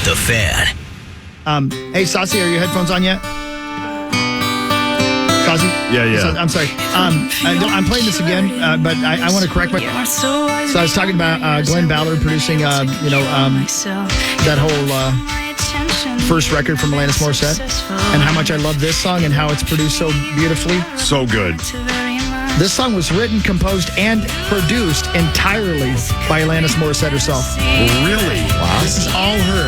The Fan. Hey, Saucy, are your headphones on yet? Saucy? Yeah. I'm sorry. I'm playing this again, but I want to correct myself. So I was talking about Glenn Ballard producing, that whole first record from Alanis Morissette, and how much I love this song and how it's produced so beautifully. So good. This song was written, composed, and produced entirely by Alanis Morissette herself. Really? Wow. This is all her.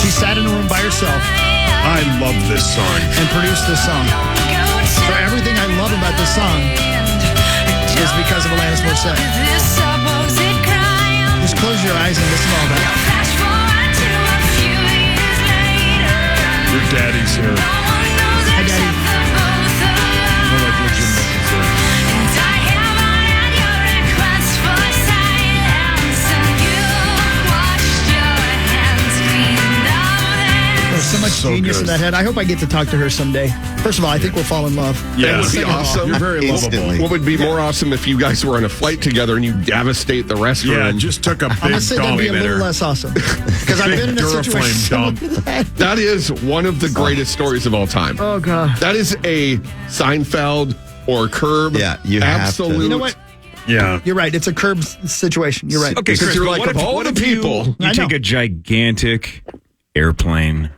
She sat in a room by herself. I love this song. And produced this song. So everything I love about this song is because of Alanis Morissette. Just close your eyes and listen to all that. Your daddy's here. Hi, Daddy. We're like legitimate. So much genius in that head. I hope I get to talk to her someday. First of all, I think we'll fall in love. Yeah, it would be awesome. You're very lovable. What would be more awesome if you guys were on a flight together and you devastate the restaurant? Yeah, just took a big I'm going to say that'd be a dolly little less awesome. Because I've been in a situation with that. That is one of the greatest stories of all time. Oh, God. That is a Seinfeld or Curb. Yeah, you have to. You know what? Yeah. You're right. It's a Curb situation. You're right. Okay, Because Chris, you're but like, what of if- all what the if people. You I take know. a gigantic airplane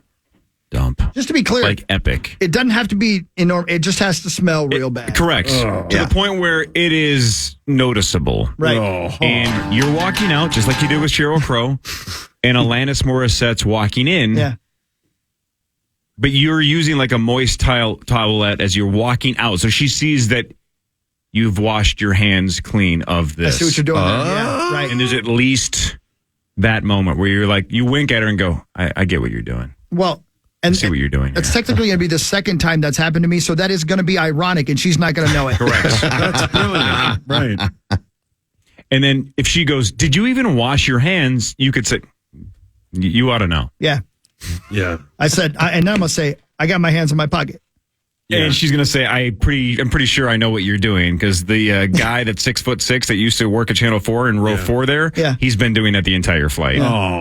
dump. Just to be clear, Like epic. it doesn't have to be enormous. It just has to smell real bad. Correct. To Yeah. the point where it is noticeable. Right. Oh. And you're walking out, just like you did with Sheryl Crow, and Alanis Morissette's walking in. Yeah. But you're using like a moist towelette as you're walking out. So she sees that you've washed your hands clean of I this. see what you're doing there. Yeah. Right. And there's at least that moment where you're like, you wink at her and go, I get what you're doing. Well, I and see what you're doing it's here. technically going to be the second time that's happened to me, so that is going to be ironic, and she's not going to know it. Correct. That's brilliant. Right. And then if she goes, did you even wash your hands? You could say, you ought to know. Yeah. Yeah. I said, and then I'm going to say, I got my hands in my pocket. Yeah. And she's going to say, I'm pretty sure I know what you're doing, because the guy that's 6'6" that used to work at Channel 4 in row 4 there, Yeah. he's been doing that the entire flight. Oh,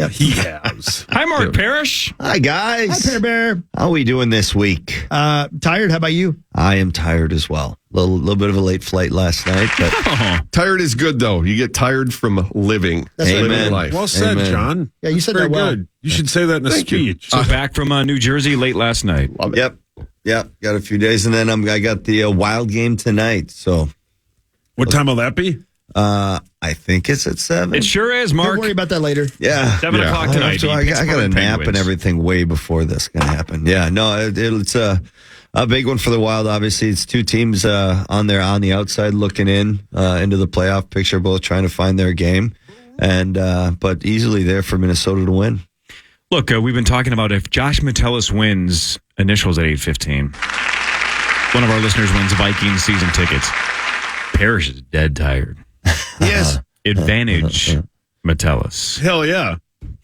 he has. Hi, Mark Parish. Hi, guys. Hi, Bear. How are we doing this week? Tired? How about you? I am tired as well. Little bit of a late flight last night, but Tired is good, though. You get tired from living. That's Amen. Living life. Well said, Amen. John. Yeah, you said Very that well. good. You should say that in a speech. So back from New Jersey late last night. Yep. Got a few days, and then I got the Wild game tonight. So What time will that be? I think it's at 7. It sure is, Don't Mark. worry about that later. Yeah. 7 o'clock tonight. So I got a Pittsburgh nap Penguins. and everything way before this can happen. Yeah, no, it's a big one for the Wild. Obviously, it's two teams on the outside looking in into the playoff picture, both trying to find their game, and but easily there for Minnesota to win. Look, we've been talking about if Josh Metellus wins, initials at 8:15. One of our listeners wins Vikings season tickets. Parish is dead tired. Yes. Advantage Metellus. Hell yeah.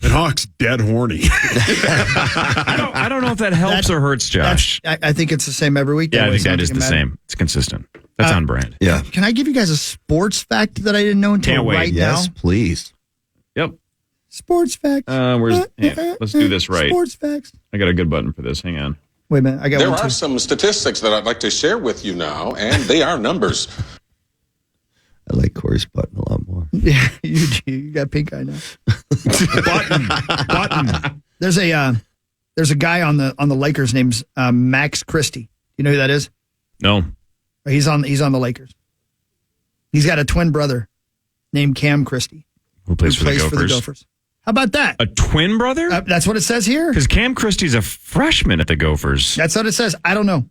And Hawk's dead horny. I don't know if that helps or hurts Josh. I think it's the same every week. Yeah, I way, think so that it is doesn't the matter. same. It's consistent. That's on brand. Yeah. Can I give you guys a sports fact that I didn't know until Can't wait. right Yes, now? please. Yep. Sports fact. Let's do this right. Sports facts. I got a good button for this. Hang on. Wait a minute. I got There one are too. some statistics that I'd like to share with you now, and they are numbers. I like Corey's button a lot more. Yeah, you got pink eye now. Button. There's a guy on the Lakers named Max Christie. You know who that is? No. He's on the Lakers. He's got a twin brother named Cam Christie Who plays, who plays for the Gophers. How about that? A twin brother? That's what it says here. Because Cam Christie's a freshman at the Gophers. That's what it says. I don't know.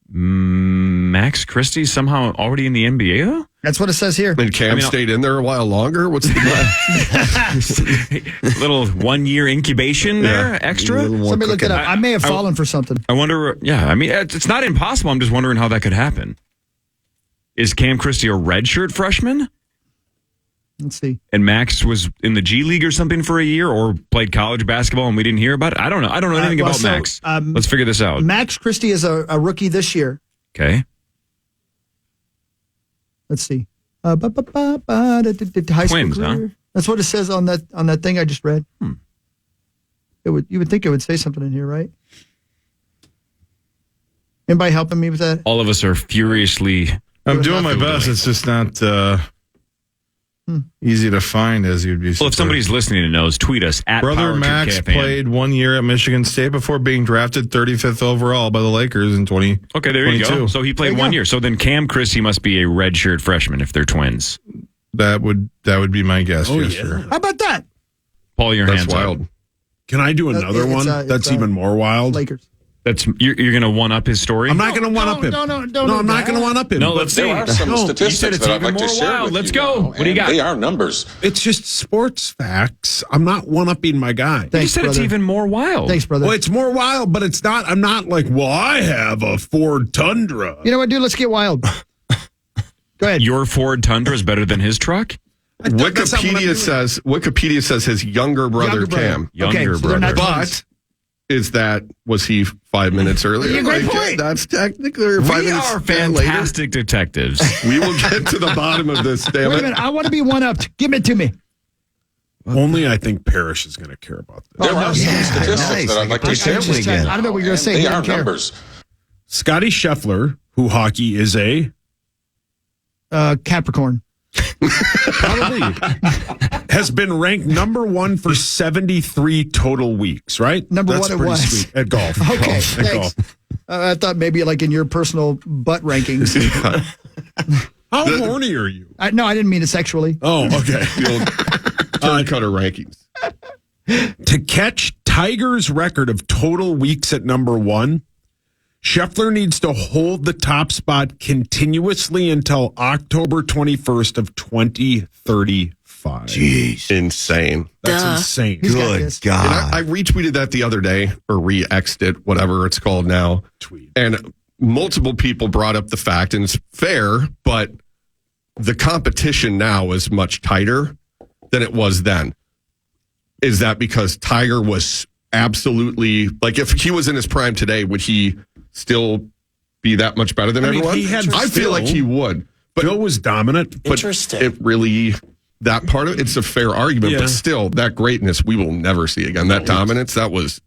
Max Christie's somehow already in the NBA, though? That's what it says here. And Cam stayed in there a while longer? What's the Little 1 year incubation there, extra? Somebody look it up. I may have fallen for something. I wonder, I mean, it's not impossible. I'm just wondering how that could happen. Is Cam Christie a redshirt freshman? Let's see. And Max was in the G League or something for a year, or played college basketball and we didn't hear about it? I don't know. I don't know anything about Max. Let's figure this out. Max Christie is a rookie this year. Okay. Let's see. High school Twins, huh? career. That's what it says on that thing I just read. You would think it would say something in here, right? Anybody helping me with that? All of us are furiously. I'm doing my best. It's just not easy to find, as you'd be. Well, if somebody's listening and knows, tweet us at Brother Max KFAN. played 1 year at Michigan State before being drafted 35th overall by the Lakers in 20. Okay, there you go. So he played 1 year. So then Cam Christie must be a redshirt freshman if they're twins. That would be my guess. Oh, yes, yeah. sir. How about that? Paul, your That's hands wild. up. Can I do another one? That's even more wild. Lakers. That's you're going to one up his story. I'm not going to one up him. No, I'm not going to one up him. No, let's see. There are some You said statistics it's that I'd even like to more share wild. with Let's you go. now, What do you and got? They are numbers. It's just sports facts. I'm not one upping my guy. You Thanks, said it's brother. even more wild. Thanks, brother. Well, it's more wild, but it's not. I'm not like, well, I have a Ford Tundra. You know what, dude? Let's get wild. Go ahead. Your Ford Tundra is better than his truck? That's not what I'm doing. Wikipedia says his younger brother Cam. Younger so they're not brother. twins. But was he 5 minutes earlier? Yeah, great point. That's technically 5 We minutes are later. fantastic detectives. We will get to the bottom of this, damn Wait a it. minute. I want to be one-upped. Give it to me. Only I think Parish is going to care about this. There are some Yeah, statistics nice. that I'd like I to share just with you. again. now, I don't know what you're gonna and say. They You are don't care. numbers. Scotty Scheffler, who hockey is a Capricorn. probably has been ranked number 1 for 73 total weeks. Right? Number That's one at pretty what? sweet. At golf. Okay, Golf. At thanks. golf. I thought maybe like in your personal butt rankings. How horny are you? No, I didn't mean it sexually. Oh, okay. Cutter rankings. To catch Tiger's record of total weeks at number 1, Scheffler needs to hold the top spot continuously until October 21st of 2035. Jeez. Insane. That's insane. He's got Good this. And God. I retweeted that the other day, or re-X'd it, whatever it's called now. Tweet. And multiple people brought up the fact, and it's fair, but the competition now is much tighter than it was then. Is that because Tiger was absolutely, like, if he was in his prime today, would he still be that much better than I mean, everyone? he had I feel like he would. But Phil was dominant. But it really, that part of it, it's a fair argument, Yeah. but still, that greatness we will never see again. That dominance, that was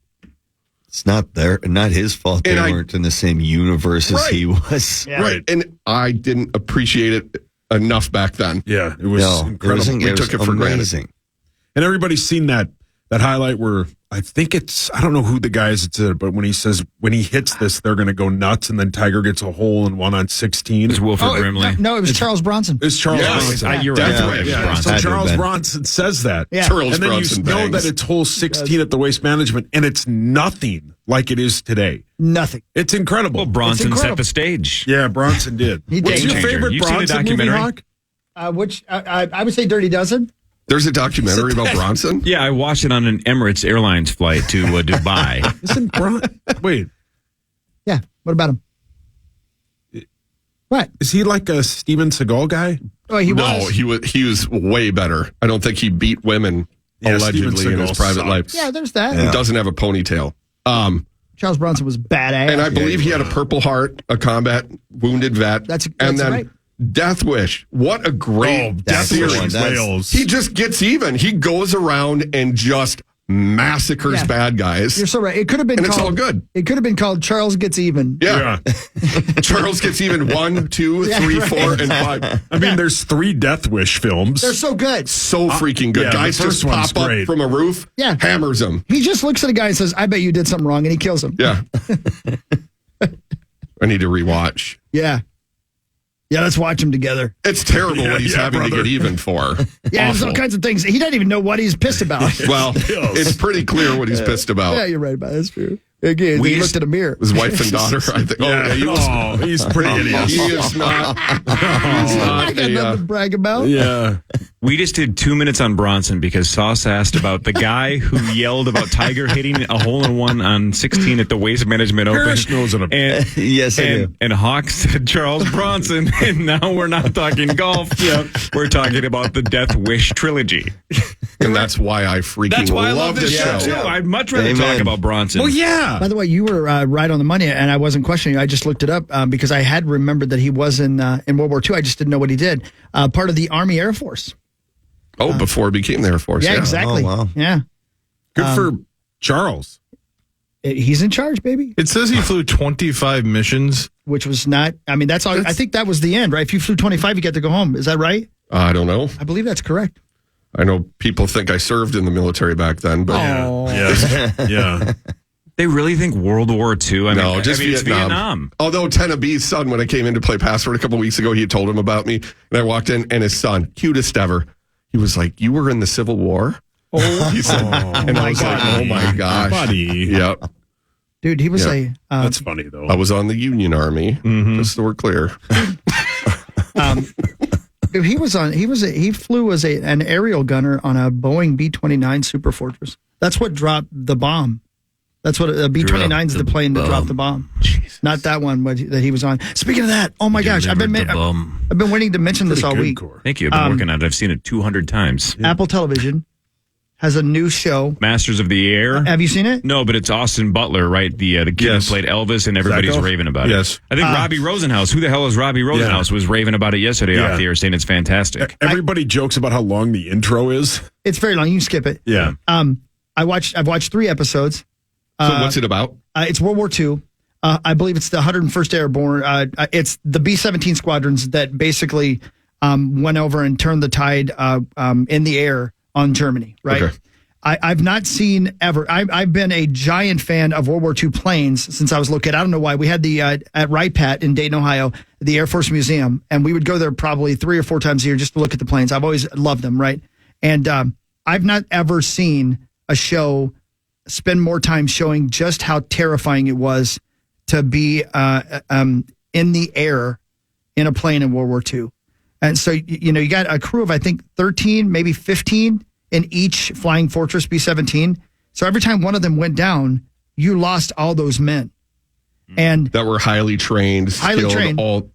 It's not not his fault they And I- weren't in the same universe as Right. he was. Yeah. right. And I didn't appreciate it enough back then. Yeah, it was No, incredible. We took it for granted. amazing. And everybody's seen that highlight where I think I don't know who the guy is, but when he says, when he hits this, they're going to go nuts, and then Tiger gets a hole in 1 on 16. It's Wilford Brimley. No, it was Charles Bronson. It's Charles Yes. Bronson. You're Definitely. right. Yeah, Bronson. so Had to have Charles been. Bronson says that. Yeah. Charles And then Bronson you know bangs. that it's hole 16 at the Waste Management, and it's nothing like it is today. Nothing. It's incredible. Well, Bronson set incredible. the stage. Yeah, Bronson did. He What's did. your Game changer. favorite You seen the Bronson movie, documentary? Hawk? Which I would say Dirty Dozen. There's a documentary about Bronson. Yeah, I watched it on an Emirates Airlines flight to Dubai. Isn't Bronson? Wait, Yeah. What about him? What? is he like a Steven Seagal guy? Oh, he No, was. he was way better. I don't think he beat women Yeah, allegedly Steven in his Seagal private sucked. life. Yeah, there's that. He doesn't have a ponytail. Charles Bronson was badass. And I believe he had a Purple Heart, a combat wounded vet. That's and then right. Death Wish. What a great Death series. Wish, that's- Wales. He just gets even. He goes around and just massacres Yeah. bad guys. You're so right. It could have been And it's called. all good. It could have been called Charles Gets Even. Yeah. Charles gets even 1, 2, 3, 4, and 5. I mean, there's 3 Death Wish films. They're so good. So freaking good. yeah, the Guys first just one's pop great. up from a roof, Yeah. hammers them. He just looks at a guy and says, "I bet you did something wrong," and he kills him. Yeah. I need to rewatch. Yeah. Yeah, let's watch them together. It's terrible what he's having to brother. get even for. Yeah, there's all Awful. kinds of things. He doesn't even know what he's pissed about. Well, it's pretty clear what he's pissed about. Yeah, you're right about that. That's true. Again, We he just- looked in a mirror. His wife and daughter, I think. Yeah. he was, Oh, he's pretty hideous. he is not. He's I not got nothing to brag about. Yeah. We just did 2 minutes on Bronson because Sauce asked about the guy who yelled about Tiger hitting a hole-in-one on 16 at the Waste Management Open. Parish knows it. And, Yes, I do. and Hawk said Charles Bronson, and now we're not talking golf. We're talking about the Death Wish trilogy. And that's why I freaking That's why I love this show, show. too. I'd much rather Amen. talk about Bronson. Well, yeah. By the way, you were right on the money, and I wasn't questioning you. I just looked it up because I had remembered that he was in World War II. I just didn't know what he did. Part of the Army Air Force. Oh, before he became the Air Force. Yeah, exactly. Oh, wow. Yeah. Good for Charles. He's in charge, baby. It says he flew 25 missions. Which was not, I mean, that's all. I think that was the end, right? If you flew 25, you get to go home. Is that right? I don't know. I believe that's correct. I know people think I served in the military back then, but Yeah. They really think World War II? It's Vietnam. Although Tena B's son, when I came in to play Password a couple weeks ago, he had told him about me, and I walked in, and his son, cutest ever, he was like, "You were in the Civil War?" Oh, he said, and I was like, "Oh my gosh, buddy." Yep. Dude, he was That's funny though. I was on the Union Army, just so we're clear. Dude, he flew as an aerial gunner on a Boeing B-29 Super Fortress. That's what dropped the bomb. That's what a B-29 is, the plane that dropped the bomb. Jesus. Not that one that he was on. Speaking of that, oh my gosh, I've been waiting to mention this all week. Thank you. I've been working on it. I've seen it 200 times. Apple Television has a new show, Masters of the Air. Have you seen it? No, but it's Austin Butler, right? The kid who played Elvis, and everybody's raving about it. Yes. I think Robbie Rosenhaus, who the hell is Robbie Rosenhaus, was raving about it yesterday off the air, saying it's fantastic. Everybody jokes about how long the intro is. It's very long. You can skip it. Yeah. I've watched 3 episodes. So what's it about? It's World War II. I believe it's the 101st Airborne. It's the B-17 squadrons that basically went over and turned the tide in the air on Germany, right? Okay. I've not seen ever. I've been a giant fan of World War II planes since I was a little kid. I don't know why. We had the at Wright-Patt in Dayton, Ohio, the Air Force Museum, and we would go there probably 3 or 4 times a year just to look at the planes. I've always loved them, right? And I've not ever seen a show spend more time showing just how terrifying it was to be in the air in a plane in World War II. And so, you got a crew of, I think, 13, maybe 15 in each Flying Fortress B-17. So every time one of them went down, you lost all those men. And that were highly trained, skilled,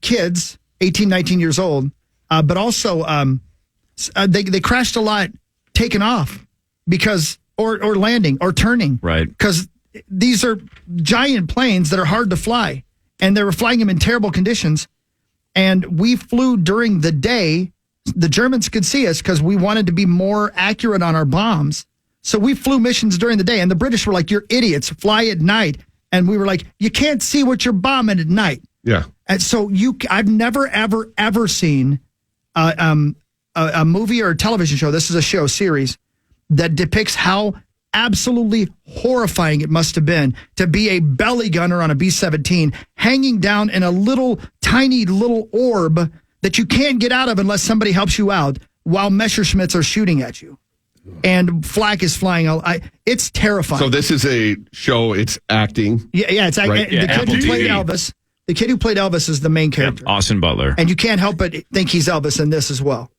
kids, 18, 19 years old, but also they crashed a lot taking off because, or landing or turning. Right. Because these are giant planes that are hard to fly, and they were flying them in terrible conditions. And we flew during the day. The Germans could see us because we wanted to be more accurate on our bombs. So we flew missions during the day, and the British were like, "You're idiots, fly at night." And we were like, "You can't see what you're bombing at night." Yeah. And so I've never, ever, ever seen a movie or a television show. This is a show series that depicts how absolutely horrifying it must have been to be a belly gunner on a B-17 hanging down in a tiny little orb that you can't get out of unless somebody helps you out while Messerschmitts are shooting at you. And flak is flying. It's terrifying. So this is a show. It's acting. Yeah, it's right? The kid who played Elvis. The kid who played Elvis is the main character. Austin Butler. And you can't help but think he's Elvis in this as well.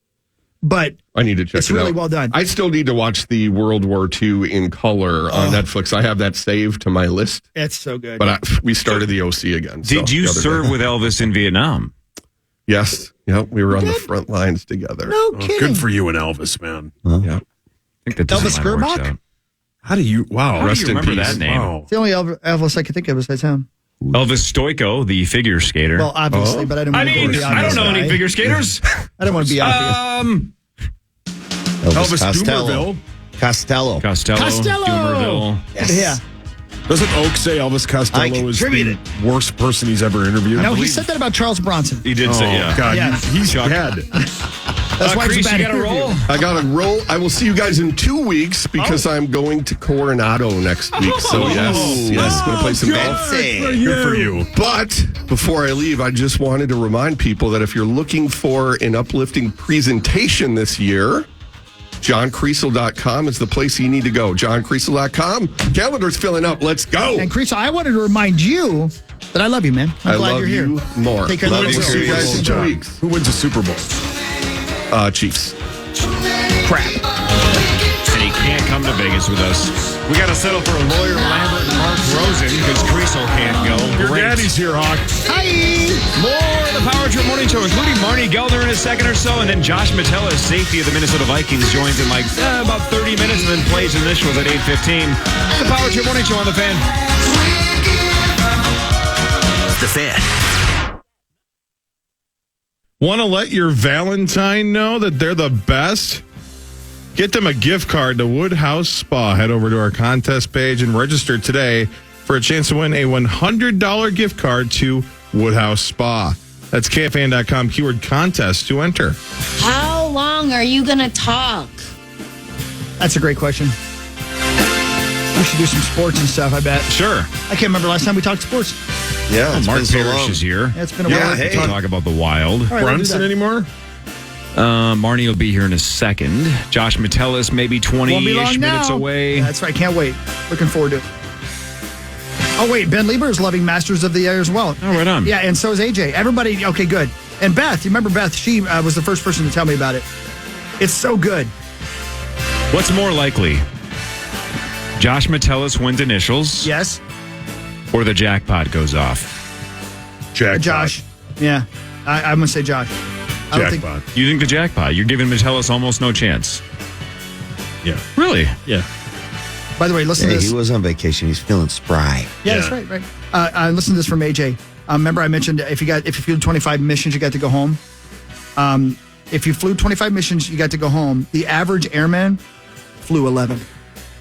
But I need to check it out. It's really well done. I still need to watch the World War II in color on Netflix. I have that saved to my list. It's so good. But we started the OC again. Did you serve with Elvis in Vietnam? Yes. Yep. We were on the front lines together. No kidding. Good for you and Elvis, man. Yeah. I think that Elvis Gerbach? How do you? Wow. How Rest do you in remember peace. that name? Wow. It's the only Elvis I can think of besides him. Elvis Stoico, the figure skater. Well, obviously, but I didn't want to be obvious. I don't know any figure skaters. I don't want to be obvious. Elvis Dumerville. Costello. Dumerville. Yeah. Doesn't Oak say Elvis Costello is the worst person he's ever interviewed? No, he said that about Charles Bronson. He did say, yeah. God, Yeah. he's dead. That's why Chris, it's a bad you got a interview. roll? I got a roll. I will see you guys in 2 weeks because I'm going to Coronado next week. So yes, going to play some golf. Good for you. But before I leave, I just wanted to remind people that if you're looking for an uplifting presentation this year, JohnCriesel.com is the place you need to go. JohnCriesel.com. Calendar's filling up. Let's go. And Chris, I wanted to remind you that I love you, man. I'm glad love you're here. you more. Take care Love of you. the See you guys in 2 weeks. Who wins the Super Bowl? Chiefs. Crap. And he can't come to Vegas with us. We got to settle for Lawyer Lambert and Mark Rosen because Creasel can't go. Your Great. daddy's here, Hawk. Hi. More of the Power Trip Morning Show, including Marney, Gellner in a second or so, and then Josh Metellus, safety of the Minnesota Vikings, joins in about 30 minutes and then plays initials at 8:15. The Power Trip Morning Show on the Fan. The Fan. Want to let your Valentine know that they're the best? Get them a gift card to Woodhouse Spa. Head over to our contest page and register today for a chance to win a $100 gift card to Woodhouse Spa. That's KFAN.com keyword contest to enter. How long are you going to talk? That's a great question. We should do some sports and stuff, I bet. Sure. I can't remember last time we talked sports. Yeah, it's Mark been so Parish long. is here. Yeah, it's been a while. hey. We'll talk about the Wild. All right, we'll do Brunson that. anymore? Marney will be here in a second. Josh Metellus, maybe Won't be 20-ish long minutes now. away. Yeah, that's right. Can't wait. Looking forward to it. Oh, wait. Ben Lieber is loving Masters of the Air as well. Oh, right on. Yeah, and so is AJ. Everybody, okay, good. And Beth, you remember Beth? She was the first person to tell me about it. It's so good. What's more likely? Josh Metellus wins initials, Yes. or the jackpot goes off? Jackpot. Josh. Yeah. I'm going to say Josh. I don't think. Jackpot. You think the jackpot? You're giving Metellus almost no chance. Yeah. Really? Yeah. By the way, listen to Hey, this. he was on vacation. He's feeling spry. Yeah, that's right, right. Listen to this from AJ. Remember I mentioned if you flew 25 missions, you got to go home. If you flew 25 missions, you got to go home. The average airman flew 11.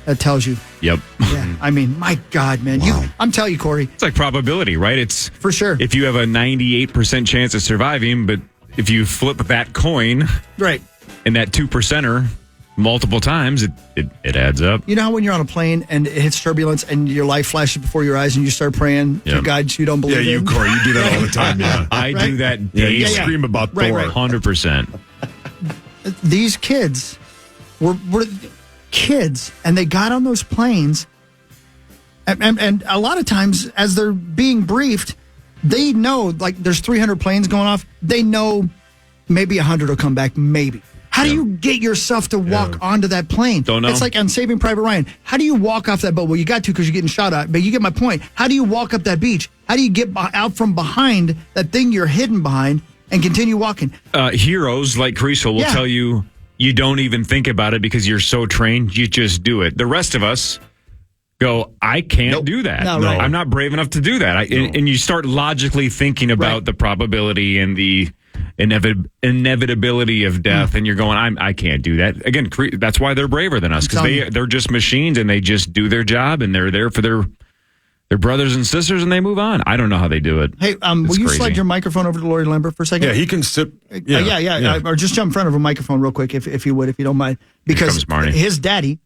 That tells you. Yep. Yeah. I mean, my God, man. I'm telling you, Corey, It's like probability, right? It's for sure. if you have a 98% chance of surviving, but if you flip that coin Right. and that 2%er multiple times, it adds up. You know how when you're on a plane and it hits turbulence and your life flashes before your eyes and you start praying to Yep. God you don't Yeah, believe you, in? Corey, you do that all the time. Yeah. I Right? do that Yeah, you daily. scream about Right, Thor. right. 100%. These kids were kids and they got on those planes and a lot of times as they're being briefed, they know like there's 300 planes going off. They know maybe 100 will come back, maybe. How do you get yourself to walk onto that plane? Don't know. It's like on Saving Private Ryan. How do you walk off that boat? Well, you got to because you're getting shot at, but you get my point. How do you walk up that beach? How do you get out from behind that thing you're hidden behind and continue walking? Heroes like Creasel will Yeah. tell you don't even think about it because you're so trained. You just do it. The rest of us go, I can't do that. No, right. I'm not brave enough to do that. And you start logically thinking about Right. the probability and the inevitability of death, and you're going, I can't do that. Again, that's why they're braver than us, telling because you. they're just machines and they just do their job and they're there for their brothers and sisters and they move on. I don't know how they do it. Hey, will It's you crazy. slide your microphone over to Lori Lambert for a second? Yeah, he can sit. Yeah. Or just jump in front of a microphone real quick, if you would, if you don't mind. Because comes Marney. his daddy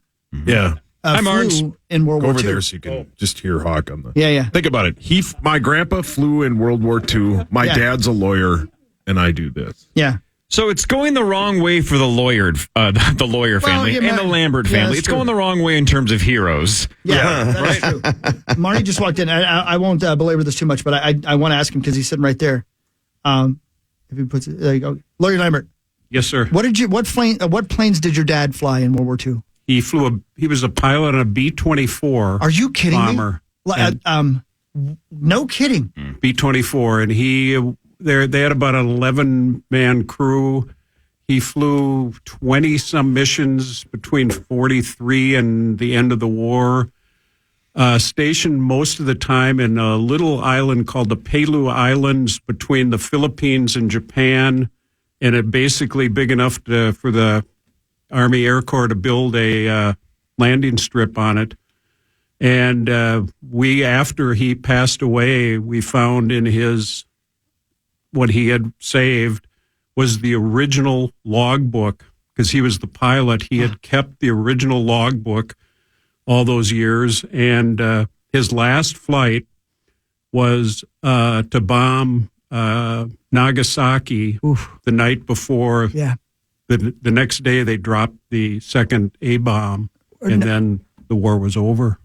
Yeah. Hi, Marks. flew in World Go War over II. there so you can just hear Hawk on the. Yeah. Think about it. My grandpa flew in World War II. My Yeah. dad's a lawyer, and I do this. Yeah. So it's going the wrong way for the lawyer family yeah, and the man. Lambert Yeah, family. that's it's true. going the wrong way in terms of heroes. Yeah, that's true. Marnie just walked in. I won't belabor this too much, but I want to ask him because he's sitting right there. If he puts it, there you go. Lori Lambert, Yes, sir. what planes did your dad fly in World War II? He was a pilot on a B-24. Are you kidding bomber. me? No kidding. B-24, and they had about an 11-man crew. He flew 20-some missions between 43 and the end of the war. Stationed most of the time in a little island called the Pelu Islands between the Philippines and Japan, and it basically big enough for the Army Air Corps to build a landing strip on it. And after he passed away, we found in what he had saved was the original logbook, because he was the pilot. He had kept the original logbook all those years, and his last flight was to bomb Nagasaki the night before. Yeah. The next day they dropped the second A-bomb, and then the war was over.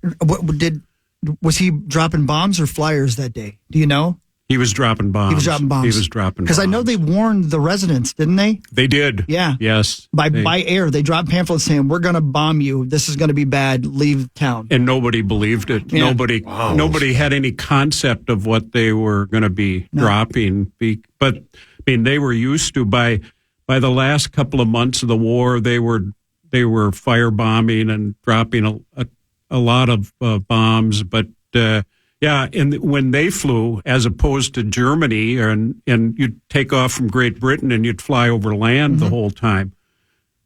Was he dropping bombs or flyers that day? Do you know? He was dropping bombs. He was dropping bombs. He was dropping Because I know they warned the residents, didn't they? They did. Yeah. Yes. By air, they dropped pamphlets saying, "We're going to bomb you. This is going to be bad. Leave town." And nobody believed it. Yeah. Nobody had any concept of what they were going to be dropping. But I mean, they were used to by the last couple of months of the war. They were firebombing and dropping a lot of bombs. But and when they flew, as opposed to Germany, and you'd take off from Great Britain and you'd fly over land the whole time.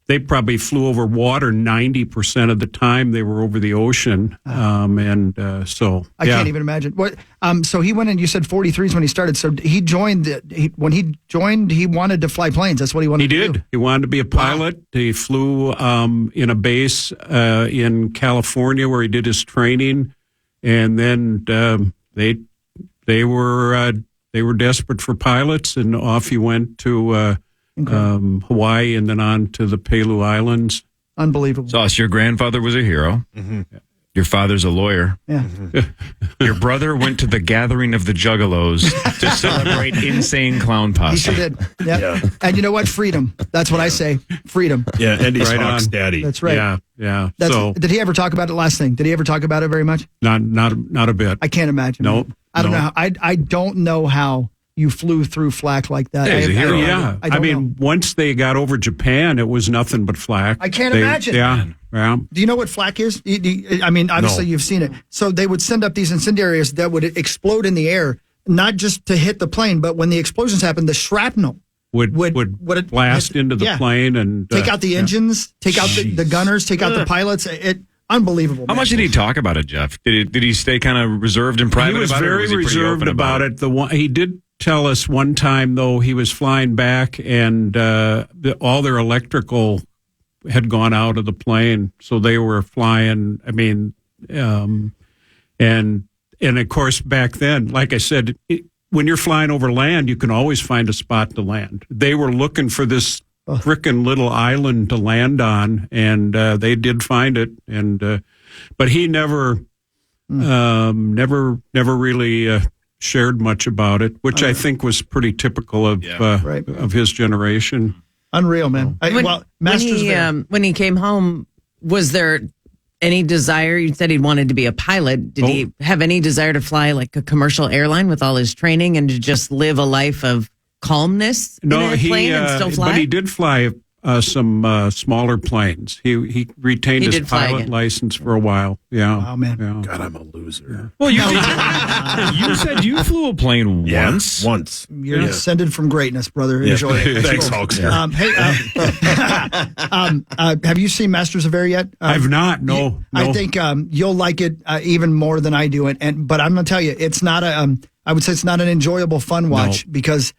they probably flew over water 90% of the time. They were over the ocean, so I can't even imagine. What? So he went in. You said 43s when he started. So he joined. When he joined, he wanted to fly planes. That's what he wanted. He to do. did. He wanted to be a pilot. Wow. He flew in a base in California where he did his training, and then they were desperate for pilots, and off he went to Hawaii and then on to the Palau Islands. Unbelievable. Sauce, your grandfather was a hero. Mm-hmm. Your father's a lawyer. Yeah. Mm-hmm. Your brother went to the gathering of the Juggalos to celebrate Insane Clown Posse. He sure did. Yeah. And you know what? Freedom. That's what I say. Freedom. Yeah, and he's Right Hawk's on. daddy. That's right. Yeah. Did he ever talk about it? Last thing. Did he ever talk about it very much? Not a bit. I can't imagine. Nope. I don't know. How, I don't know how you flew through flak like that. Yeah, he's a hero. Yeah. I mean, know. Once they got over Japan, it was nothing but flak. I can't imagine. Yeah. Do you know what flak is? I mean, obviously you've seen it. So they would send up these incendiaries that would explode in the air, not just to hit the plane, but when the explosions happened, the shrapnel would blast into the plane and take out the engines, take out the gunners, take out the pilots. Unbelievable. How much did he talk about it, Jeff? Did he stay kind of reserved and private? He was about very it, or was he pretty reserved open about it. He did tell us one time, though, he was flying back and all their electrical had gone out of the plane, so they were flying. I mean, and of course back then, like I said, when you're flying over land, you can always find a spot to land. They were looking for this frickin' little island to land on, and they did find it. And but he never really shared much about it, which I think was pretty typical of his generation. Unreal, man. When he came home, was there any desire? You said he wanted to be a pilot. Did he have any desire to fly like a commercial airline with all his training and to just live a life of calmness in a plane and still fly? But he did fly some smaller planes. He retained his pilot license for a while. Yeah. Wow, man. Yeah. God, I'm a loser. Well, you said you flew a plane once. Once. You're descended from greatness, brother. Enjoy it. Thanks, Hawks. Have you seen Masters of Air yet? I've not. No. I think you'll like it even more than I do. But I'm going to tell you, it's not I would say it's not an enjoyable fun watch because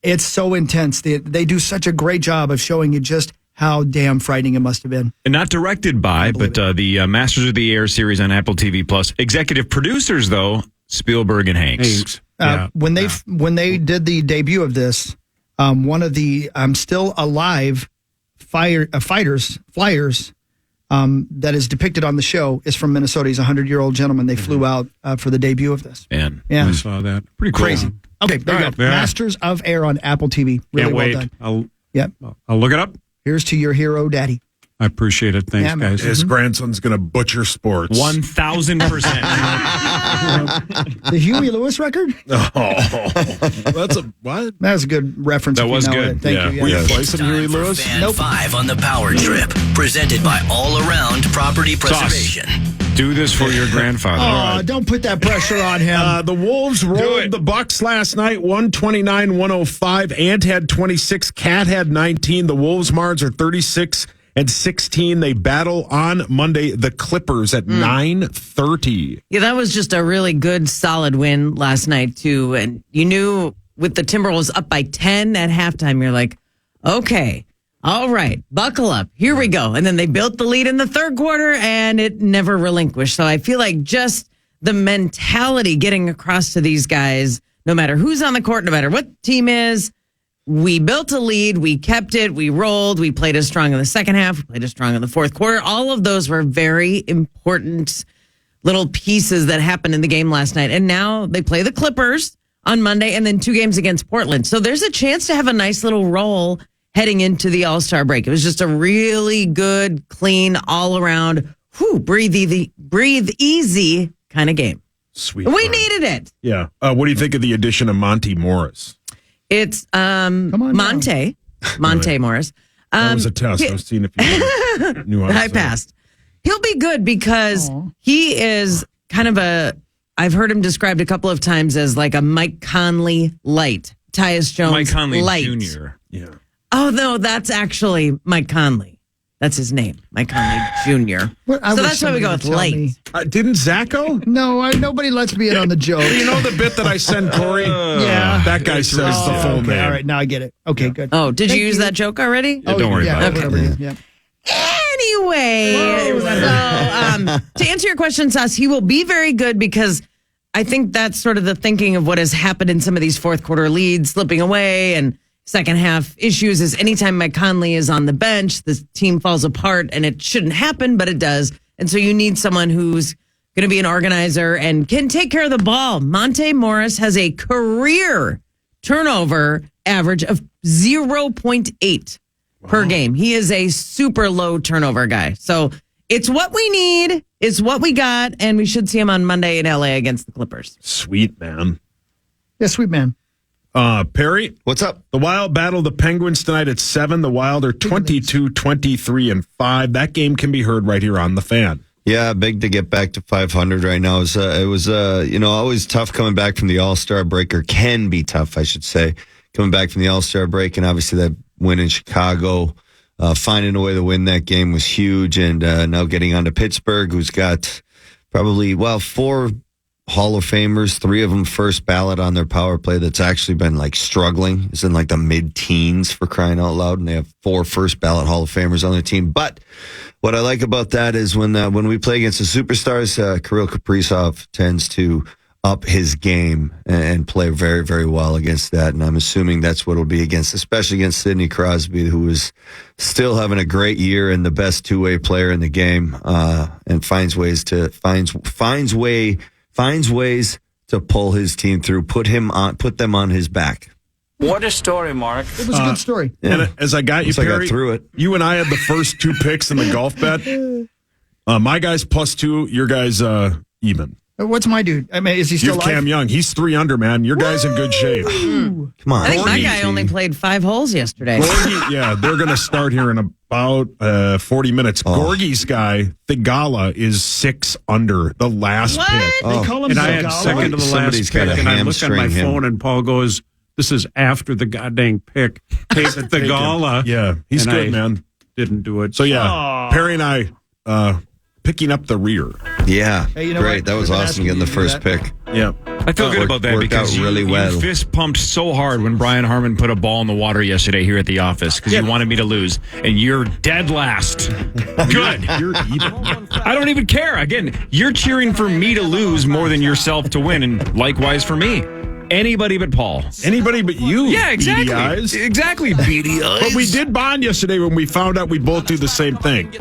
it's so intense. They do such a great job of showing you just how damn frightening it must have been. And not directed by, but the Masters of the Air series on Apple TV Plus. Executive producers, though, Spielberg and Hanks. When they did the debut of this, one of the still alive flyers that is depicted on the show is from Minnesota. He's a 100-year-old gentleman. They flew out for the debut of this. Man, I saw that. Pretty crazy. Okay, there you go. Yeah. Masters of Air on Apple TV. Really Can't wait. well done. I'll look it up. Here's to your hero, Daddy. I apprate it. Thanks, guys. His grandson's going to butcher sports. 1,000%. The Huey Lewis record? That's a what? That was a good reference. That was good. Thank you. Were you Yeah. play some Huey Lewis? Fan 5 on the Power Trip, presented by All Around Property Preservation. Do this for your grandfather. Oh, don't put that pressure on him. The Wolves rolled the Bucks last night, 129-105. Ant had 26, Cat had 19. The Wolves Mards are 36-16. They battle on Monday the Clippers at 9:30. Yeah, that was just a really good, solid win last night, too. And you knew with the Timberwolves up by 10 at halftime, you're like, okay, all right, buckle up. Here we go. And then they built the lead in the third quarter, and it never relinquished. So I feel like just the mentality getting across to these guys, no matter who's on the court, no matter what the team is, we built a lead, we kept it, we rolled, we played as strong in the second half, we played as strong in the fourth quarter. All of those were very important little pieces that happened in the game last night. And now they play the Clippers on Monday and then 2 games against Portland. So there's a chance to have a nice little roll heading into the All-Star break. It was just a really good, clean, all-around, breathe easy kind of game. Sweet. We needed it. Yeah. What do you think of the addition of Monty Morris? It's Monte Morris. That was a test. I was seeing if you knew I passed. He'll be good because he is kind of I've heard him described a couple of times as like a Mike Conley light. Tyus Jones Mike Conley light. Jr. Yeah. Oh, no, that's actually Mike Conley. That's his name, Mike Conley Jr. So that's why we go with late. Didn't Zach go? No, nobody lets me in on the joke. You know the bit that I sent Corey? Yeah. That guy says the full name. All right, now I get it. Okay, good. Oh, did you use that joke already? Yeah, don't worry about it. Okay. Yeah. Anyway, to answer your question, Sas, he will be very good because I think that's sort of the thinking of what has happened in some of these fourth quarter leads slipping away and second half issues is anytime Mike Conley is on the bench, the team falls apart and it shouldn't happen, but it does. And so you need someone who's going to be an organizer and can take care of the ball. Monte Morris has a career turnover average of 0.8 per game. He is a super low turnover guy. So it's what we need. It's what we got. And we should see him on Monday in LA against the Clippers. Sweet, man. Yeah, sweet, man. Perry, what's up? The Wild battle the Penguins tonight at 7. The Wild are 22-23-5. That game can be heard right here on the Fan. Yeah, big to get back to 500 right now. It was always tough coming back from the All-Star break, or can be tough, I should say, coming back from the All-Star break, and obviously that win in Chicago, finding a way to win that game was huge, and now getting on to Pittsburgh, who's got probably 4 Hall of Famers, 3 of them first ballot on their power play that's actually been struggling. It's in the mid-teens for crying out loud, and they have 4 first ballot Hall of Famers on their team. But what I like about that is when we play against the superstars, Kirill Kaprizov tends to up his game and play very, very well against that. And I'm assuming that's what it'll be especially against Sidney Crosby, who is still having a great year and the best two-way player in the game, and finds ways to pull his team through, put them on his back. What a story, Mark. It was a good story. Yeah. And as I got you, Perry, I got through it. You and I had the first 2 picks in the golf bet. My guy's +2, your guy's even. What's my dude? I mean, is he still You have alive? Cam Young. He's 3 under, man. Your guy's in good shape. Come on. I think my guy only played 5 holes yesterday. Yeah, they're going to start here in about 40 minutes. Gorgie's guy, Thigala, is 6 under, the last pick. They call him And I had Thigala? second to the Somebody's last pick, gotta and I look on my hamstring him. phone, and Paul goes, "This is after the goddamn pick." Take the gala. Yeah, he's and good, I man. Didn't do it. So, yeah, Perry and I picking up the rear. Yeah, Hey, you know great. what? That was We've been awesome asking getting you the to do first that. pick. Yeah. I feel good about that worked because out really well. you fist pumped so hard when Brian Harmon put a ball in the water yesterday here at the office because you wanted me to lose, and you're dead last. Good. You're even. I don't even care. Again, you're cheering for me to lose more than yourself to win, and likewise for me. Anybody but Paul. Anybody but you. Yeah, exactly. Beady eyes. Exactly, beady eyes. But we did bond yesterday when we found out we both do the same thing.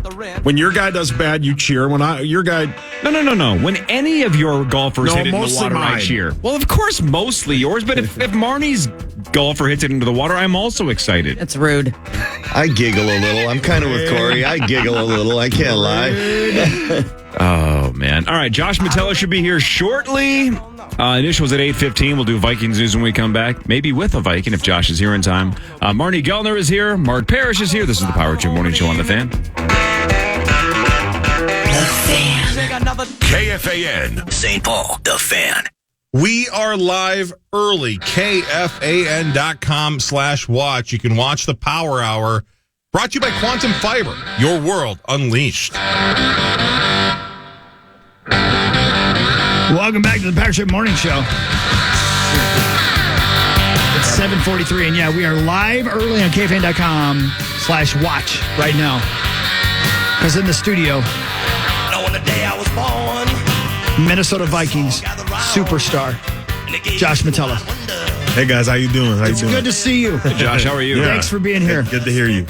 When your guy does bad, you cheer. When your guy... No. When any of your golfers hit it in the mostly water, I mine. cheer. Well, of course, mostly yours. But if Marney's golfer hits it into the water, I'm also excited. That's rude. I giggle a little. I'm kind of with Corey. I giggle a little. I can't lie. Oh, man. All right, Josh Metellus should be here shortly. Initials at 8:15. We'll do Vikings news when we come back. Maybe with a Viking if Josh is here in time. Marney Gellner is here. Mark Parish is here. This is the Power Trip Morning Show on The Fan. KFAN. St. Paul, The Fan. We are live early. KFAN.com/watch. You can watch the Power Hour. Brought to you by Quantum Fiber. Your world unleashed. Welcome back to the Parish Morning Show. It's 7:43, and yeah, we are live early on KFAN.com/watch right now. Because in the studio, Minnesota Vikings superstar Josh Metellus. Hey guys, how you doing? It's good to see you. Hey, Josh, how are you? Thanks for being here. Good to hear you.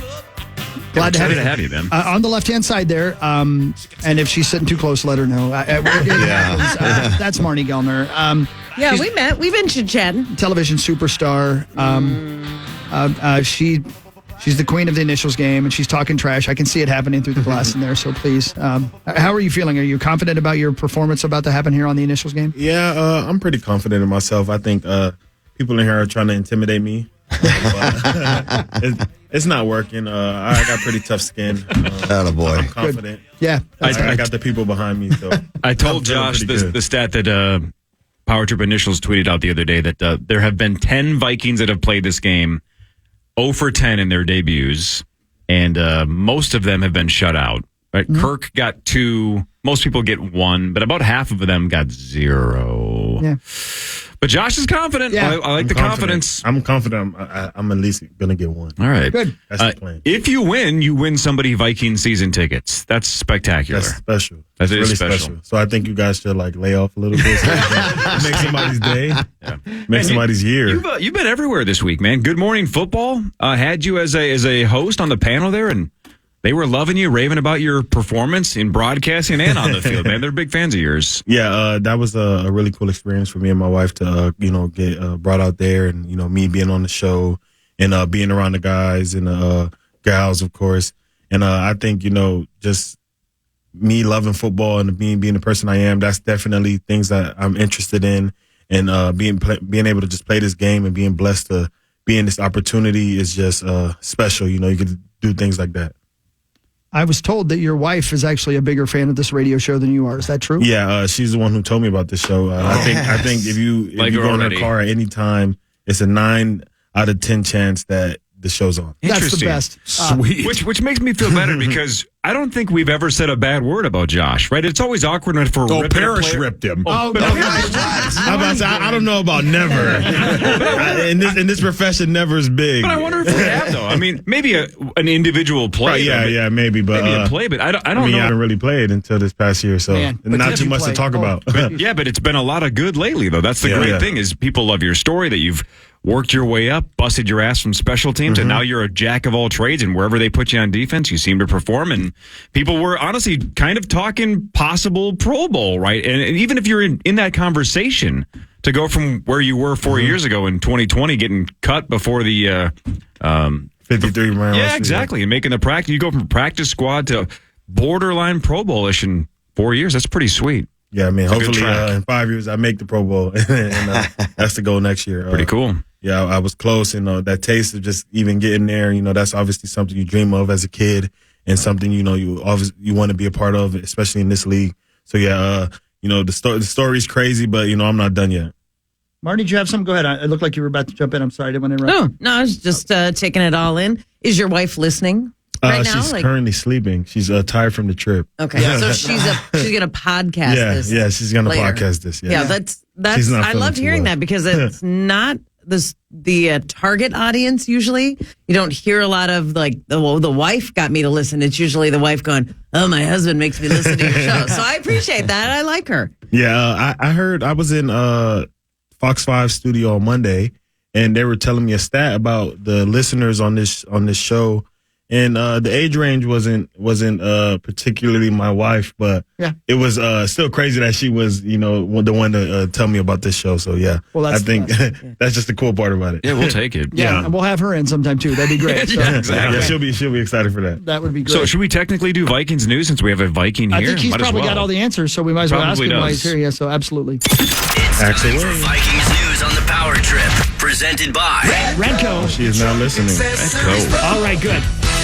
Glad to have you, man. On the left-hand side there, and if she's sitting too close, let her know. That's Marney Gellner. Yeah, we met. We've been chit-chatting. Television superstar. She's the queen of the initials game, and she's talking trash. I can see it happening through the glass in there, so please. How are you feeling? Are you confident about your performance about to happen here on the initials game? Yeah, I'm pretty confident in myself. I think people in here are trying to intimidate me. It's not working. I got pretty tough skin. Attaboy. I'm confident. Good. Yeah. I got the people behind me. So I told Josh the stat that Power Trip Initials tweeted out the other day that there have been 10 Vikings that have played this game 0 for 10 in their debuts, and most of them have been shut out. Right? Mm-hmm. Kirk got 2. Most people get 1, but about half of them got 0. Yeah. But Josh is confident. Yeah. I like the confidence. I'm confident. I'm at least going to get 1. All right. Good. That's the plan. If you win somebody Viking season tickets. That's spectacular. That's special. That's really special. So I think you guys should lay off a little bit. So make somebody's day. Yeah. Make somebody's year. You've been everywhere this week, man. Good Morning Football had you as a host on the panel there, and they were loving you, raving about your performance in broadcasting and on the field, man. They're big fans of yours. Yeah, that was a really cool experience for me and my wife to, get brought out there, and me being on the show and being around the guys and gals, of course. And I think just me loving football and being the person I am, that's definitely things that I'm interested in. And being able to just play this game and being blessed to be in this opportunity is just special. You can do things like that. I was told that your wife is actually a bigger fan of this radio show than you are. Is that true? Yeah, she's the one who told me about this show. I think if you go in her car at any time, it's a 9 out of 10 chance that the show's on. That's the best. Sweet. Which makes me feel better because I don't think we've ever said a bad word about Josh, right? It's always awkward for Parish ripped him. I don't know about never. In this profession, never is big. But I wonder if we have, though. I mean, maybe an individual play. Maybe. But maybe a play, but I don't know. I haven't really played until this past year, so not too much to talk about. But it's been a lot of good lately, though. That's the great thing is people love your story that you've worked your way up, busted your ass from special teams, and now you're a jack of all trades, and wherever they put you on defense, you seem to perform. And people were honestly kind of talking possible Pro Bowl, right? And even if you're in that conversation, to go from where you were 4 years ago in 2020, getting cut before the 53 rounds. Yeah, exactly. And making the practice, you go from practice squad to borderline Pro Bowl-ish in 4 years. That's pretty sweet. Yeah, I mean, hopefully in 5 years I make the Pro Bowl, and that's the goal next year. Pretty cool. Yeah, I was close, and that taste of just even getting there, that's obviously something you dream of as a kid, and something you want to be a part of, especially in this league. So yeah, the story's crazy, but I'm not done yet. Marney, do you have something? Go ahead. It looked like you were about to jump in. I'm sorry, I didn't want to interrupt. No, I was just taking it all in. Is your wife listening right now? She's currently sleeping. She's tired from the trip. Okay, so she's gonna podcast this. Yeah, she's gonna later. podcast this. Yeah, that's. I loved hearing that because it's not the target audience. Usually, you don't hear a lot of the wife got me to listen. It's usually the wife going, "Oh, my husband makes me listen to your show." So I appreciate that. I like her. Yeah, I heard. I was in Fox 5 studio on Monday, and they were telling me a stat about the listeners on this show. And the age range wasn't particularly my wife, but it was still crazy that she was, the one to tell me about this show. So well, I think that's just the cool part about it. Yeah, we'll take it. Yeah, and we'll have her in sometime too. That'd be great. So. Yeah, exactly. Yeah, she'll be excited for that. That would be great. So should we technically do Vikings news since we have a Viking here? I think he's probably got all the answers, so we might as well ask him while he's here. Yeah, so absolutely. It's time for Vikings news on the Power Trip, presented by Redco. She is now listening. Redco. All right, good.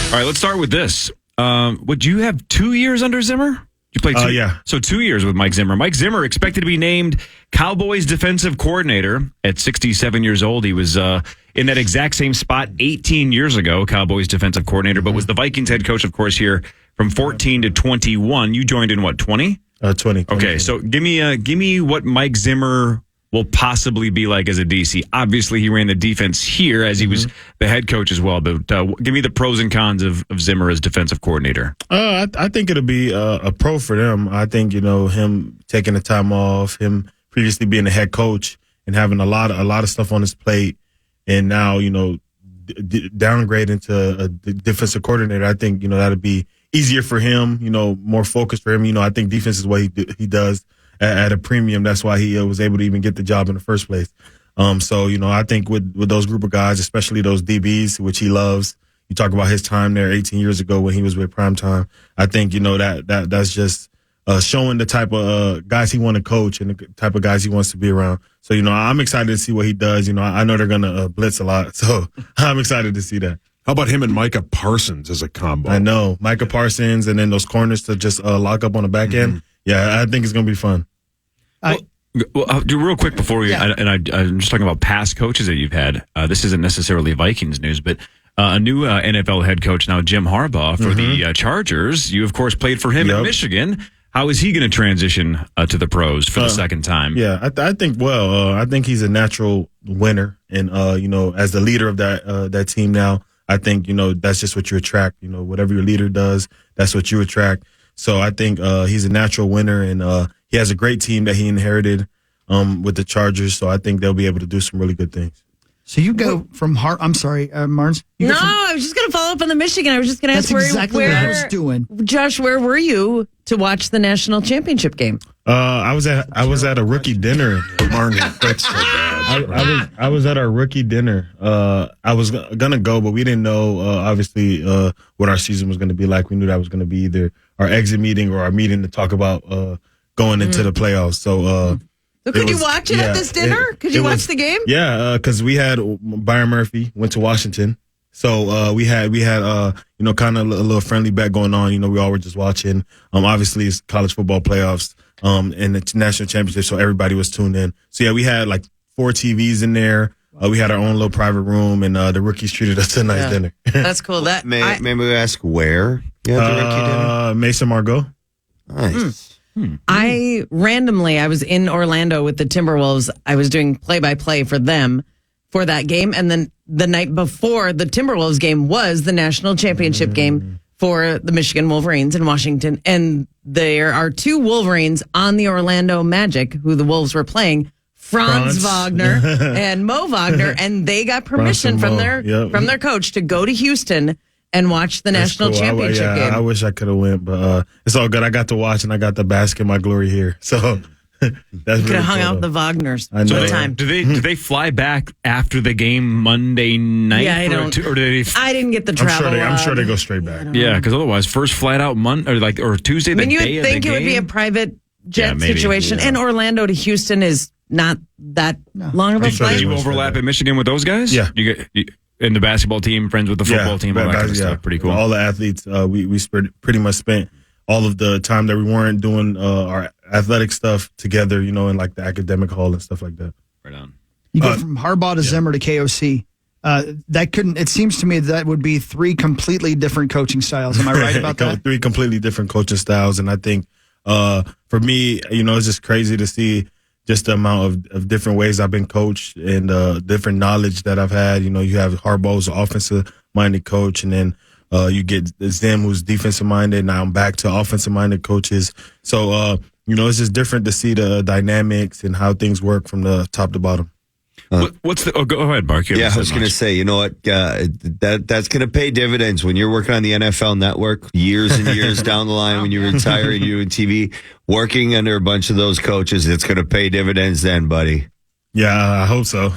All right, let's start with this. Would you have 2 years under Zimmer? You played 2 yeah. So 2 years with Mike Zimmer. Mike Zimmer expected to be named Cowboys defensive coordinator at 67 years old. He was in that exact same spot 18 years ago, Cowboys defensive coordinator, but was the Vikings head coach, of course, here from 14 to 21. You joined in what, 20? 20. Okay, so give me what Mike Zimmer will possibly be like as a DC. Obviously, he ran the defense here as he was the head coach as well. But give me the pros and cons of Zimmer as defensive coordinator. I think it'll be a pro for them. I think him taking the time off, him previously being a head coach and having a lot of stuff on his plate, and now downgrade into a defensive coordinator. I think that'll be easier for him. More focused for him. I think defense is what he does at a premium. That's why he was able to even get the job in the first place. So I think with those group of guys, especially those DBs, which he loves. You talk about his time there 18 years ago when he was with Primetime. I think that's just showing the type of guys he want to coach and the type of guys he wants to be around. So I'm excited to see what he does. I know they're gonna blitz a lot, so I'm excited to see that. How about him and Micah Parsons as a combo? I know Micah Parsons, and then those corners to just lock up on the back end. Yeah, I think it's going to be fun. Well, I'll do real quick before we, I'm just talking about past coaches that you've had. This isn't necessarily Vikings news, but a new NFL head coach now, Jim Harbaugh, for the Chargers. You, of course, played for him in Michigan. How is he going to transition to the pros for the second time? Yeah, I think. Well, I think he's a natural winner, and as the leader of that team now, I think that's just what you attract. Whatever your leader does, that's what you attract. So I think he's a natural winner, and he has a great team that he inherited with the Chargers. So I think they'll be able to do some really good things. So you go from I'm sorry, Marnes. I was just going to follow up on the Michigan. I was just going to ask That's exactly where what I was doing. Josh, where were you to watch the national championship game? I was at a rookie dinner with Marney. I was at our rookie dinner. I was gonna go, but we didn't know obviously what our season was going to be like. We knew that was going to be either our exit meeting or our meeting to talk about going into the playoffs. So could you watch it at this dinner? Could you watch the game? Yeah, because we had Byron Murphy went to Washington. So we had kind of a little friendly bet going on. We all were just watching. Obviously, it's college football playoffs and the national championship, so everybody was tuned in. So, yeah, we had like 4 TVs in there. We had our own little private room, and the rookies treated us to a nice dinner. That's cool. May we ask where you had the rookie dinner? Mason Margot. Nice. I was in Orlando with the Timberwolves. I was doing play-by-play for them for that game. And then the night before the Timberwolves game was the national championship game for the Michigan Wolverines in Washington. And there are 2 Wolverines on the Orlando Magic who the Wolves were playing, Franz Wagner and Mo Wagner. And they got permission from their coach to go to Houston and watch the national championship game. I wish I could have went, but it's all good. I got to watch, and I got to bask in my glory here. So that's really could have hung cool, out with the Wagners. I know. Time. Do they fly back after the game Monday night? Yeah, I don't. Or do they? I didn't get the travel. I'm sure they go straight back. Yeah, because otherwise, first flight out Monday or Tuesday. I mean, you would think it would be a private jet situation, and Orlando to Houston is not that long of a flight. Do you overlap in Michigan with those guys? Yeah. And the basketball team, friends with the football team, all that kind of stuff. Pretty cool. All the athletes, we pretty much spent all of the time that we weren't doing our athletic stuff together, in like the academic hall and stuff like that. Right on. You go from Harbaugh to Zimmer to KOC. It seems to me that would be 3 completely different coaching styles. Am I right about that? 3 completely different coaching styles. And I think for me, it's just crazy to see just the amount of different ways I've been coached and different knowledge that I've had. You have Harbaugh's offensive-minded coach, and then you get Zim, who's defensive-minded. Now I'm back to offensive-minded coaches. So, it's just different to see the dynamics and how things work from the top to bottom. Go ahead, Mark. Yeah, I was going to say, what? That's going to pay dividends when you're working on the NFL Network years and years down the line. When you retire and you're doing TV, working under a bunch of those coaches, it's going to pay dividends then, buddy. Yeah, I hope so.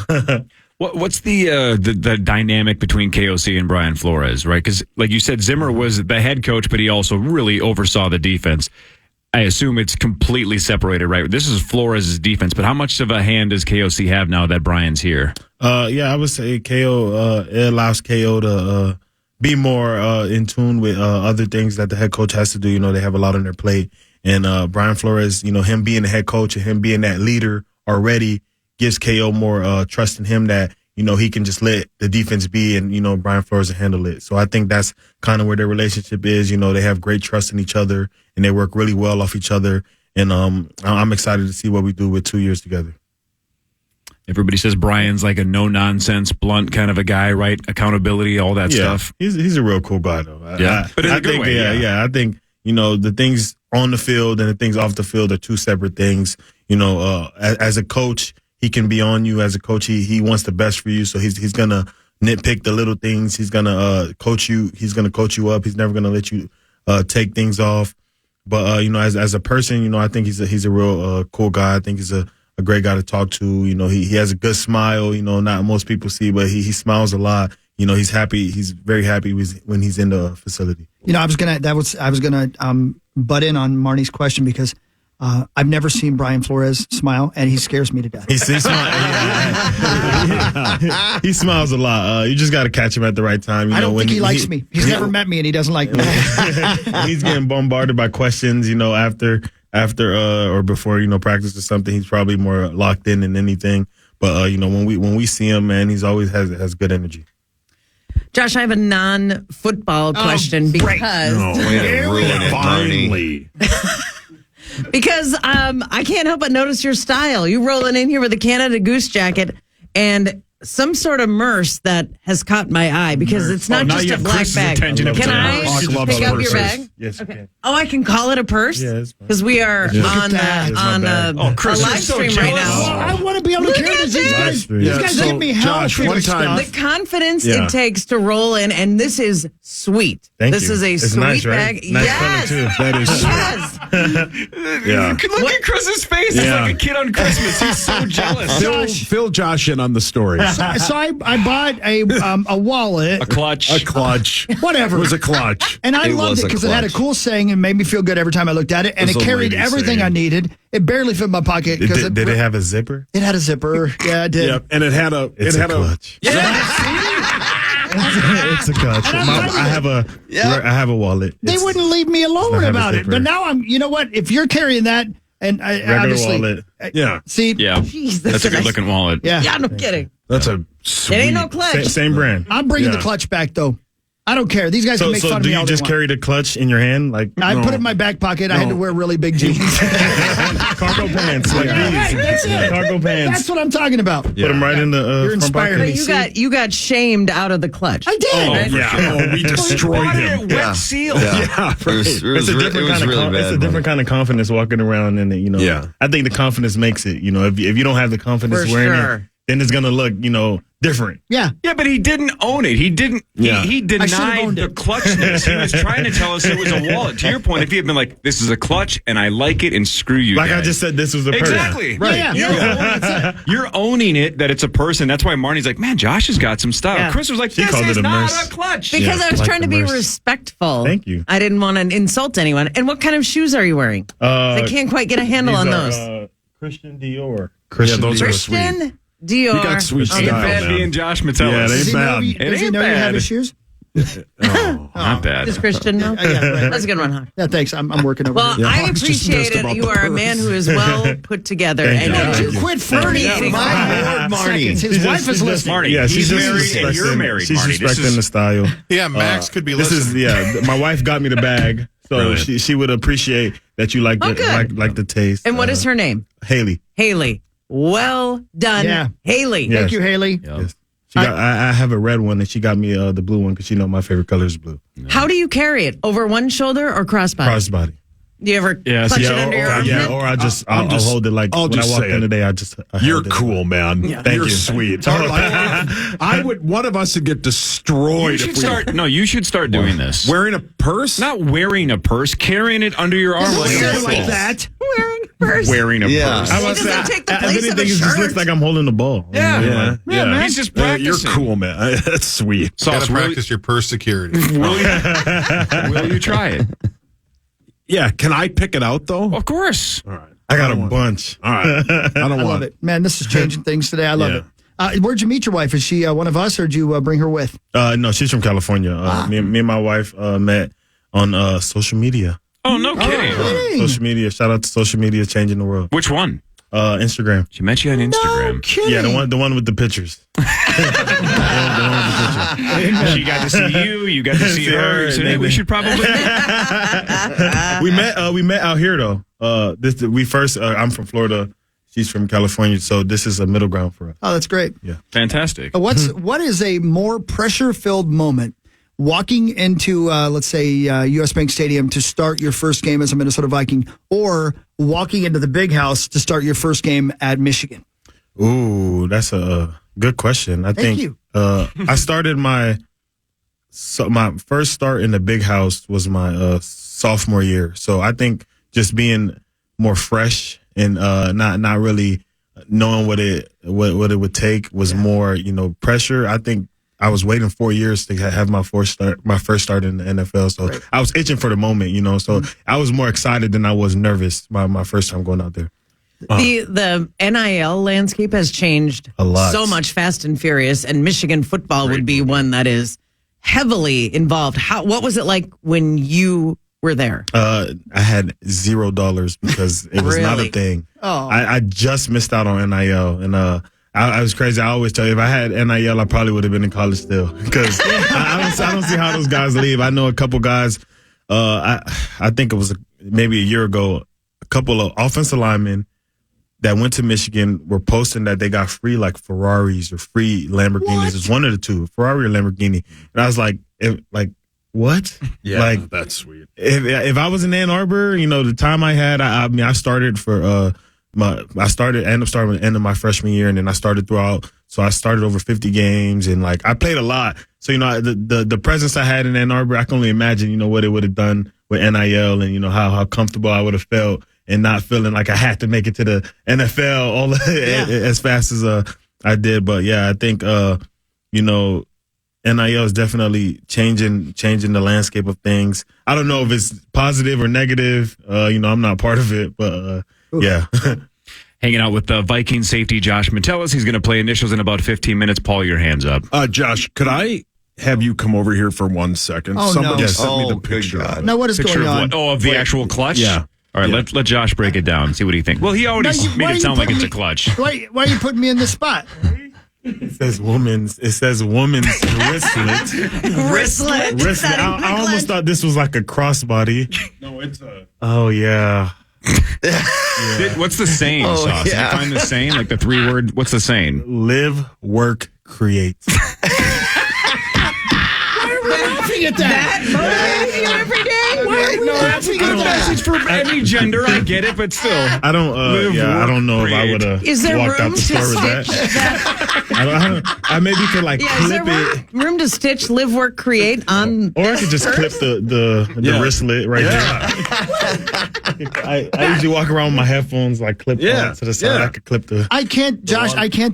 What's the dynamic between KOC and Brian Flores, right? Because, like you said, Zimmer was the head coach, but he also really oversaw the defense. I assume it's completely separated, right? This is Flores' defense, but how much of a hand does KOC have now that Brian's here? I would say KO it allows KO to be more in tune with other things that the head coach has to do. They have a lot on their plate, and Brian Flores, him being the head coach and him being that leader already gives KO more trust in him that he can just let the defense be, and Brian Flores will handle it. So I think that's kind of where their relationship is. They have great trust in each other, and they work really well off each other. And I'm excited to see what we do with 2 years together. Everybody says Brian's like a no-nonsense, blunt kind of a guy, right? Accountability, all that stuff. He's a real cool guy, though. But in a good way. I think the things on the field and the things off the field are 2 separate things. As a coach, he can be on you. As a coach, he wants the best for you, so he's gonna nitpick the little things. He's gonna coach you. He's gonna coach you up. He's never gonna let you take things off. But as a person, I think he's a real cool guy. I think he's a great guy to talk to. He has a good smile. Not most people see, but he smiles a lot. He's happy. He's very happy when he's in the facility. I was gonna butt in on Marnie's question because I've never seen Brian Flores smile, and he scares me to death. He smiles a lot. You just got to catch him at the right time. I don't think he likes me. He's never met me, and he doesn't like me. He's getting bombarded by questions, after or before, practice or something. He's probably more locked in than anything. But when we see him, man, he's always has good energy. Josh, I have a non-football question because Finally. because I can't help but notice your style. You rolling in here with a Canada Goose jacket and some sort of merce that has caught my eye because it's not just a black bag. Can I pick up your bag? Yes, okay. Oh, I can call it a purse? Yes. Because we are on a live stream right now. I want to be able to carry this. These guys give me hell. Josh, one time. The confidence it takes to roll in, and this is sweet. This is a sweet nice, right? bag. Nice yes. color, too. That is Yeah. Look at Chris's face. It's like a kid on Christmas. He's so jealous. Fill Josh in on the story. So I bought a wallet, A clutch. whatever. It was a clutch. And I loved it because it had a cool saying and made me feel good every time I looked at it. And it carried everything I needed. It barely fit my pocket. Did it have a zipper? It had a zipper. Yeah, it did. Yep. And it had a clutch. It's a clutch. I have a wallet. They wouldn't leave me alone about it. But now you know what? If you're carrying that, and obviously, wallet. See, Jeez, That's a good looking wallet. Yeah, no kidding. That's a sweet. It ain't no clutch. Same brand. I'm bringing the clutch back though. I don't care. These guys can make fun of me all do they you just want. carry the clutch in your hand? Like I put it in my back pocket. I had to wear really big jeans. cargo pants like these. That's it. Cargo pants. That's what I'm talking about. Put them right in the You're front inspiring pocket. You got shamed out of the clutch. I did. We destroyed him. Wet seal. It's a different kind of confidence walking around in it. I think the confidence makes it. If you don't have the confidence wearing it, then it's gonna look different. Yeah. Yeah, but he didn't own it. He didn't. He denied the clutchness. He was trying to tell us it was a wallet. To your point, if he had been like, "This is a clutch, and I like it," and screw you, like guys. I just said, this was a purse. Exactly. Right. Yeah. You're owning it that it's a person. That's why Marnie's like, "Man, Josh has got some style." Yeah. Chris was like, She "This called is it a not merce. a clutch." Because I was trying to be merce. respectful. Thank you. I didn't want to insult anyone. And what kind of shoes are you wearing? I can't quite get a handle on those. Christian Dior. Those are sweet. Christian Dior. You got sweet on the style, bed. man. Being Josh Metellus. Yeah, they Does he know you ain't know you have bad. his shoes? Not bad. Does Christian know? Yeah, right. That's a good one, huh? Yeah, thanks. I'm working over Well, here. I was just appreciate pissed it. about You the are a man purse. who is well put together. Thank and you. Would you quit flirting? My lord, Marnie. His wife is listening. Marnie, Yeah, he's she's just married and you're respecting- married, She's Marnie. respecting the style. Yeah, Max could be This listening. is my wife got me the bag, so Brilliant. she would appreciate that you like good. like the taste. And what is her name? Haley? Haley. Well done, Yeah. Haley. Yeah. Thank you, Haley. Yes. She got, I have a red one, and she got me the blue one because she know my favorite color is blue. How do you carry it? Over one shoulder or crossbody? Crossbody. Do you ever Yeah, clutch so- it under your armpit? Or I'll hold it like I'll when just I walk say in it. today. I You're hold it. cool, man. Thank You're you. sweet. One of us would get destroyed You should if we start. No, you should start doing this. wearing a purse. Not wearing a purse, carrying it under your arm like Weird a like fool. that. Wearing a purse. Wearing a Yeah. purse. I It was doesn't take the if place of anything, a it just shirt. looks like I'm holding the ball. Yeah. Yeah. He's just You're practicing. cool, man. That's sweet. Gotta Sauce, will, practice your purse security. will you try it? Yeah, can I pick it out though? Of course. All right. I got a bunch. All right. I don't I want love it. Man, this is changing things today. I love it. Where'd you meet your wife? Is she one of us, or did you bring her with? No, she's from California. Me and my wife met on social media. Oh, no kidding. Social media. Shout out to social media changing the world. Which one? Instagram. She met you on Instagram. Kidding. Yeah, the one with the pictures. She got to see you. You got to see her. So, hey, we should probably. We met out here though. I'm from Florida. She's from California, so this is a middle ground for us. Oh, that's great. Yeah. Fantastic. What is a more pressure-filled moment? Walking into, let's say, U.S. Bank Stadium to start your first game as a Minnesota Viking, or walking into the big house to start your first game at Michigan? Ooh, that's a good question. I Thank think you. I started my first start in the big house was my sophomore year. So I think just being more fresh and not really knowing what it would take was more pressure. I think I was waiting 4 years to have my first start in the NFL. So I was itching for the moment, So I was more excited than I was nervous my first time going out there. The NIL landscape has changed A lot. so much fast and furious, and Michigan football would be one that is heavily involved. What was it like when you were there? I had $0 because it was not a Really? thing. Oh. I just missed out on NIL, and I I was crazy. I always tell you, if I had NIL, I probably would have been in college still. Because I don't see how those guys leave. I know a couple guys, I think it was maybe a year ago, a couple of offensive linemen that went to Michigan were posting that they got free like Ferraris or free Lamborghinis. It's one of the two, Ferrari or Lamborghini. And I was like, what? Yeah, like, that's weird. If I was in Ann Arbor, the time I had, I started for I started at the end of my freshman year, and then I started throughout. So I started over 50 games, and like I played a lot. So the presence I had in Ann Arbor, I can only imagine what it would have done with NIL, and how comfortable I would have felt, and not feeling like I had to make it to the NFL as fast as I did. But yeah, I think NIL is definitely changing the landscape of things. I don't know if it's positive or negative. I'm not part of it, but yeah. Hanging out with the Viking safety Josh Metellus. He's going to play initials in about 15 minutes. Paul, your hands up. Josh, could I have you come over here for 1 second? Oh, Somebody no. sent me the picture. Now, what is Picture going of on? what? Oh, of the actual clutch? Yeah. All right, let Josh break it down. See what he thinks. Well, he already made it sound like it's a clutch. Why are you putting me in this spot? It says woman's wristlet. Wristlet. I almost thought this was like a crossbody. No, it's a... Oh, yeah. What's the saying, Sauce? Did you find the saying? Like the 3-word, what's the saying? Live, work, create. Why are we laughing at that? Motivating you every day. Why are we laughing at that? Message for any gender, I get it, but still. I don't know if I would have Is there walked room out the to store with stitch that. I maybe could like is there clip it. room to stitch, live, work, create on? Or I could just clip the wristlet right there. I usually walk around with my headphones like clipped on to the side. I could clip the... I can't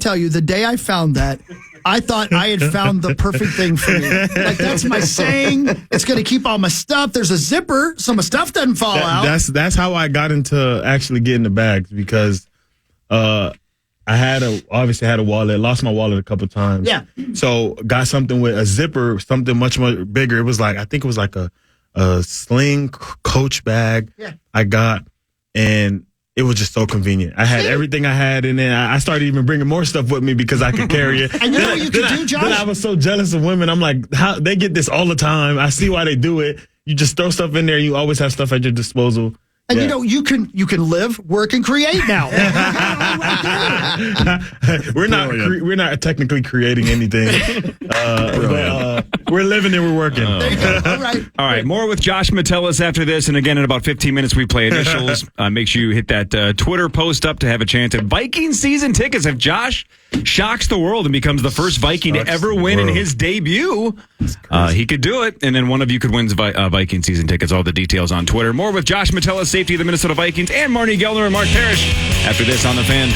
tell you. The day I found that, I thought I had found the perfect thing for me. Like, that's my saying. It's going to keep all my stuff. There's a zipper, so my stuff doesn't fall out. That's how I got into actually getting the bags, because I obviously had a wallet, lost my wallet a couple times. Yeah. So got something with a zipper, something much more bigger. It was like, I think it was like a sling Coach bag I got, and it was just so convenient. I had everything I had in there. I started even bringing more stuff with me because I could carry it. And you know what you could do, Josh? Then I was so jealous of women. I'm like, how they get this all the time. I see why they do it. You just throw stuff in there. You always have stuff at your disposal. And you can live, work, and create now. We're not technically creating anything. But we're living and we're working. There you go. All right. More with Josh Metellus after this. And again, in about 15 minutes, we play initials. Make sure you hit that Twitter post up to have a chance at Viking season tickets. If Josh shocks the world and becomes the first Viking to ever win in his debut, he could do it. And then one of you could win Viking season tickets. All the details on Twitter. More with Josh Metellus, safety of the Minnesota Vikings, and Marney, Gellner, and Mark Parish after this on The Fan.